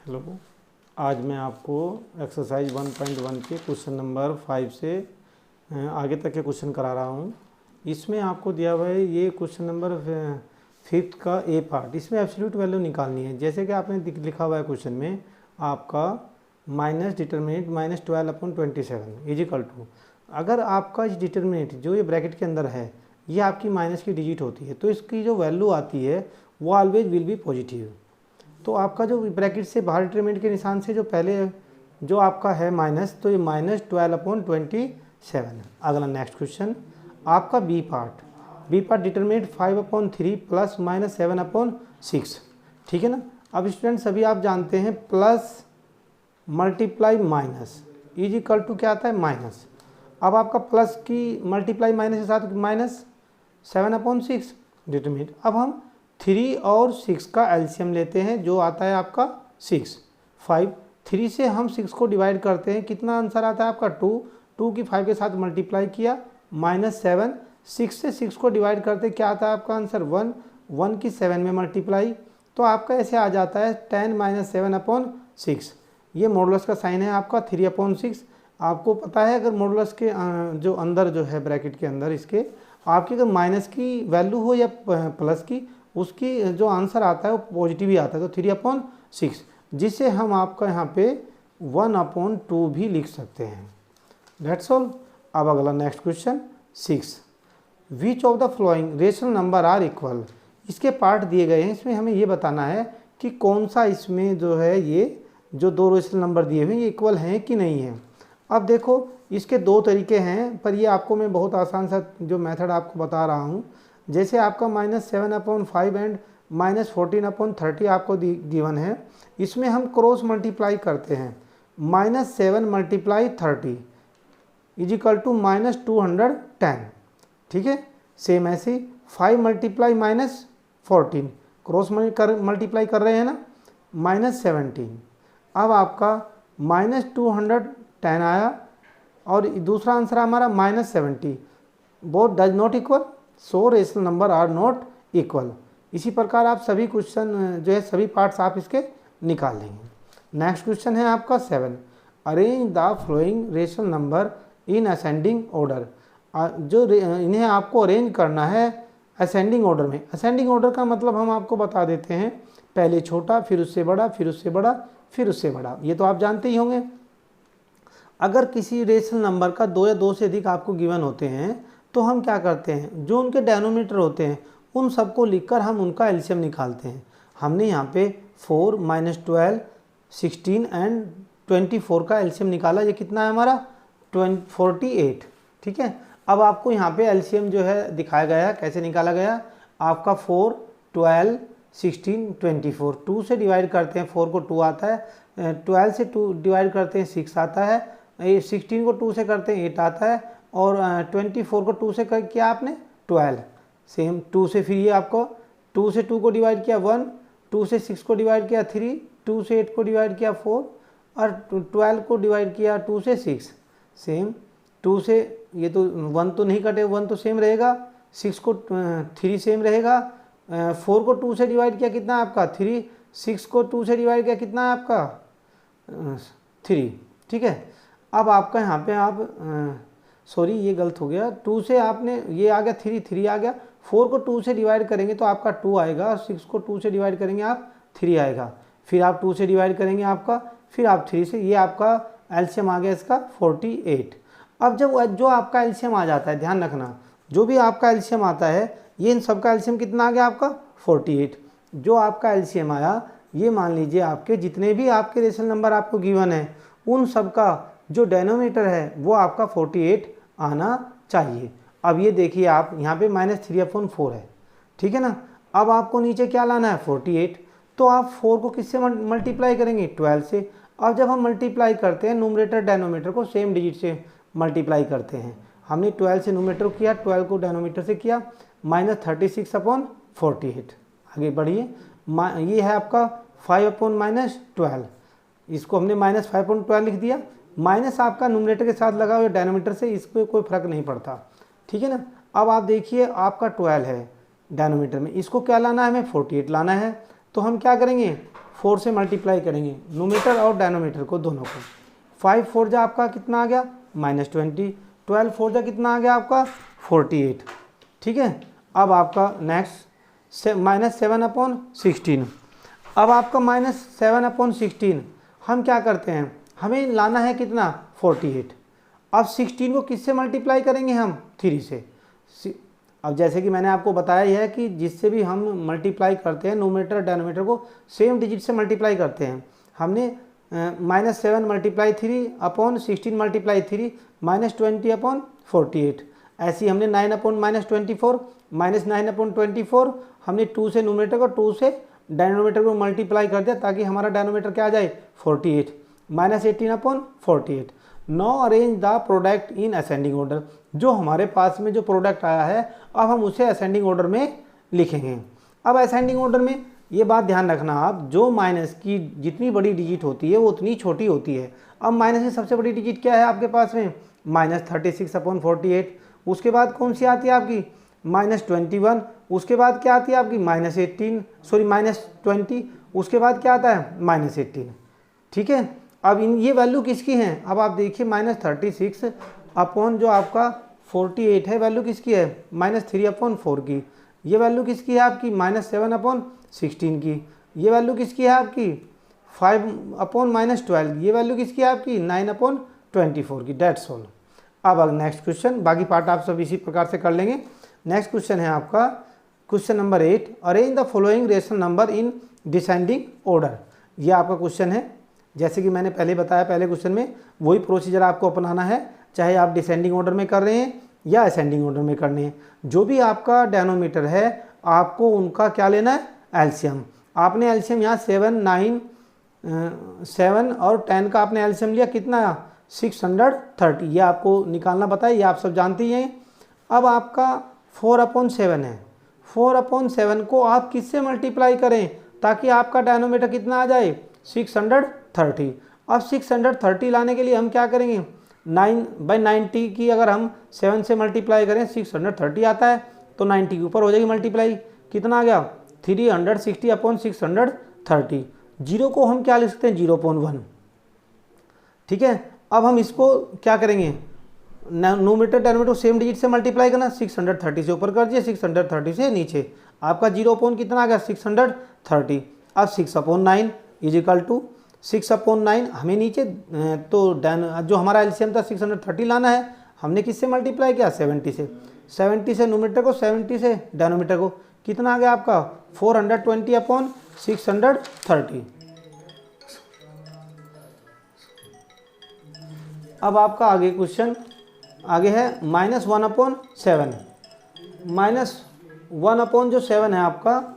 Hello, आज मैं आपको एक्सरसाइज 1.1 के क्वेश्चन नंबर 5 से आगे तक के क्वेश्चन करा रहा हूँ। इसमें आपको दिया हुआ है ये क्वेश्चन नंबर 5 का ए पार्ट। इसमें एब्सोल्यूट वैल्यू निकालनी है। जैसे कि आपने लिखा हुआ है क्वेश्चन में आपका माइनस डिटरमिनेंट -12/27 इजिकल टू, अगर आपका इस डिटरमिनेंट जो ये ब्रैकेट के अंदर है ये आपकी माइनस की डिजिट होती है तो इसकी जो वैल्यू आती है वो ऑलवेज विल बी पॉजिटिव। तो आपका जो ब्रैकेट से बाहर डिटरमिनेंट के निशान से जो पहले जो आपका है माइनस, तो ये -12/27। अगला नेक्स्ट क्वेश्चन आपका बी पार्ट डिटरमिनेंट 5/3 प्लस -7/6। ठीक है ना। अब स्टूडेंट सभी आप जानते हैं plus multiply minus is equal to क्या आता है माइनस। अब आपका प्लस की मल्टीप्लाई माइनस के साथ -7/6 डिटरमिनेंट। अब हम 3 और 6 का एलसीएम लेते हैं जो आता है आपका 6। 3 से हम 6 को डिवाइड करते हैं, कितना आंसर आता है आपका 2 की 5 के साथ मल्टीप्लाई किया -7। 6 से 6 को डिवाइड करते क्या आता है आपका आंसर 1 की 7 में मल्टीप्लाई, तो आपका ऐसे आ जाता है 10 - 7/6। ये मॉडुलस का साइन है आपका 3/6। आपको पता है अगर मॉडुलस के जो अंदर जो है ब्रैकेट के अंदर इसके आपकी अगर माइनस की वैल्यू हो या प्लस की, उसकी जो आंसर आता है वो पॉजिटिव ही आता है। तो 3/6 जिसे हम आपका यहाँ पे 1/2 भी लिख सकते हैं। That's all. अब अगला next question 6, which of the following rational number are equal. इसके पार्ट दिए गए हैं, इसमें हमें ये बताना है कि कौन सा इसमें जो है ये जो दो रेशनल नंबर दिए हुए हैं ये इक्वल हैं कि नहीं है। अब देखो इसके दो तरीके हैं, पर ये आपको मैं बहुत आसान सा जो मेथड आपको बता रहा हूँ। जैसे आपका -7/5 एंड -14/30 आपको गिवन है, इसमें हम क्रॉस मल्टीप्लाई करते हैं। -7 × 30 इज इक्वल टू -210। ठीक है। सेम ऐसे 5 × -14 क्रॉस मल्टीप्लाई कर रहे हैं ना, -17। अब आपका -210 आया और दूसरा आंसर हमारा -70। Both does not equal, so rational number are not equal. इसी प्रकार आप सभी क्वेश्चन जो है सभी पार्ट्स आप इसके निकाल लेंगे। नेक्स्ट क्वेश्चन है आपका 7, arrange the following rational number in ascending order. जो इन्हें आपको अरेंज करना है असेंडिंग ऑर्डर में। असेंडिंग ऑर्डर का मतलब हम आपको बता देते हैं, पहले छोटा फिर उससे बड़ा फिर उससे बड़ा फिर उससे बड़ा, ये तो आप जानते ही होंगे। अगर किसी रेशनल नंबर का 2 या 2 से अधिक आपको गिवन होते हैं तो हम क्या करते हैं, जो उनके डेनोमिनेटर होते हैं उन सबको लिखकर हम उनका एलसीएम निकालते हैं। हमने यहाँ पे 4 - 12 16 एंड 24 का एलसीएम निकाला। ये कितना है हमारा 48। ठीक है। अब आपको यहाँ पे एलसीएम जो है दिखाया गया है, कैसे निकाला गया। आपका 4 12 16 24 2 से डिवाइड करते हैं 4 को 2 आता है, 12 से 2 डिवाइड करते हैं 6 आता है, 16 को 2 से करते हैं 8 आता है, और 24 को 2 से कर किया आपने 12। सेम 2 से फिर ये आपको 2 से 2 को डिवाइड किया 1, 2 से 6 को डिवाइड किया 3, 2 से 8 को डिवाइड किया 4, और 12 को डिवाइड किया 2 से 6। सेम 2 से ये तो 1 तो नहीं कटे, 1 तो सेम रहेगा, 6 को 3 सेम रहेगा, 4 को 2 से डिवाइड किया कितना है आपका 3, 6 को 2 से डिवाइड किया कितना है आपका 3। ठीक है। अब आपका यहाँ पे आप सॉरी ये गलत हो गया, 2 से आपने ये आ गया 3 आ गया, 4 को 2 से डिवाइड करेंगे तो आपका 2 आएगा, और 6 को 2 से डिवाइड करेंगे आप 3 आएगा, फिर आप 2 से डिवाइड करेंगे आपका, फिर आप 3 से, ये आपका एलसीएम आ गया इसका 48। अब जब जो आपका एलसीएम आ जाता है, ध्यान रखना जो भी आपका एलसीएम आता है ये इन सबका एलसीएम कितना आ गया आपका 48। जो आपका एलसीएम आया ये मान लीजिए आपके जितने भी आपके रेशनल नंबर आपको गिवन है उन सबका जो डेनोमिनेटर है वो आपका 48 आना चाहिए। अब ये देखिए आप यहाँ पे -3/4 है। ठीक है ना। अब आपको नीचे क्या लाना है 48, तो आप 4 को किससे मल्टीप्लाई करेंगे 12 से। अब जब हम मल्टीप्लाई करते हैं न्यूमरेटर डेनोमिनेटर को सेम डिजिट से मल्टीप्लाई करते हैं। हमने 12 से न्यूमरेटर किया, 12 को डेनोमिनेटर से किया, -36/48। आगे बढ़िए, ये है आपका 5/-12, इसको हमने -5/12 लिख दिया। माइनस आपका न्यूमरेटर के साथ लगा हुआ डेनोमीटर से, इस पर कोई फर्क नहीं पड़ता। ठीक है ना। अब आप देखिए आपका 12 है डेनोमीटर में, इसको क्या लाना है हमें 48 लाना है। तो हम क्या करेंगे 4 से मल्टीप्लाई करेंगे नोमीटर और डायनोमीटर को, दोनों को। 5 4 जा आपका कितना आ गया -20, 12 4 जा कितना आ गया आपका 48। ठीक है, अब आपका नेक्स्ट -7/16। अब आपका -7/16 हम क्या करते हैं, हमें लाना है कितना 48। अब 16 को किससे मल्टीप्लाई करेंगे हम 3 से। अब जैसे कि मैंने आपको बताया ही है कि जिससे भी हम मल्टीप्लाई करते हैं नोमीटर डायनोमीटर को सेम डिजिट से मल्टीप्लाई करते हैं। हमने -7 × 3/16 × 3 -20/48। ऐसे ही हमने 9/-24 -9/24 हमने 2 से नोमीटर को 2 से डायनोमीटर को मल्टीप्लाई कर दिया ताकि हमारा डायनोमीटर क्या आ जाए 48 -18/48। Now arrange the product in ascending order. जो हमारे पास में जो प्रोडक्ट आया है अब हम उसे असेंडिंग ऑर्डर में लिखेंगे। अब असेंडिंग ऑर्डर में ये बात ध्यान रखना आप, जो माइनस की जितनी बड़ी डिजिट होती है वो उतनी छोटी होती है। अब माइनस की सबसे बड़ी डिजिट क्या है आपके पास में -36/48। उसके बाद कौन सी आती है आपकी -21। उसके बाद क्या आती है आपकी -20। उसके बाद क्या आता है -18। ठीक है, अब इन ये वैल्यू किसकी हैं, अब आप देखिए -36 अपॉन जो आपका 48 है वैल्यू किसकी है -3/4 की। ये वैल्यू किसकी है आपकी -7/16 की। ये वैल्यू किसकी है आपकी 5/-12। ये वैल्यू किसकी है आपकी 9/24 की। That's all. अब नेक्स्ट क्वेश्चन, बाकी पार्ट आप सब इसी प्रकार से कर लेंगे। नेक्स्ट क्वेश्चन है आपका question number 8, arrange the following rational number in descending order. ये आपका क्वेश्चन है। जैसे कि मैंने पहले बताया पहले क्वेश्चन में, वही प्रोसीजर आपको अपनाना है, चाहे आप डिसेंडिंग ऑर्डर में कर रहे हैं या असेंडिंग ऑर्डर में करने हैं। जो भी आपका डायनोमीटर है आपको उनका क्या लेना है एलसीएम। आपने एलसीएम यहाँ 7 और 10 का आपने एलसीएम लिया कितना 630। ये आपको निकालना बताया, ये आप सब जानते ही हैं। अब आपका 4/7 है, 4/7 को आप किससे मल्टीप्लाई करें ताकि आपका डायनोमीटर कितना आ जाए 630। अब 630 लाने के लिए हम क्या करेंगे 9/90 की अगर हम 7 से मल्टीप्लाई करें 630 आता है तो 90 के ऊपर हो जाएगी मल्टीप्लाई। कितना आ गया 360/630। जीरो को हम क्या लिख सकते हैं 0.1। ठीक है, अब हम इसको क्या करेंगे नोमीटर डायनोमीटर सेम डिजिट से मल्टीप्लाई करना। 630 से ऊपर कर दिए, 630 से नीचे आपका 0. कितना आ गया 630। अब 6/9 = 6/9 हमें नीचे तो जो हमारा एलसीएम था 630 लाना है, हमने किससे मल्टीप्लाई किया 70 से। 70 से नोमीटर को 70 से डायनोमीटर को, कितना आ गया आपका 420/630। अब आपका आगे क्वेश्चन आगे है -1/7। -1 जो 7 है आपका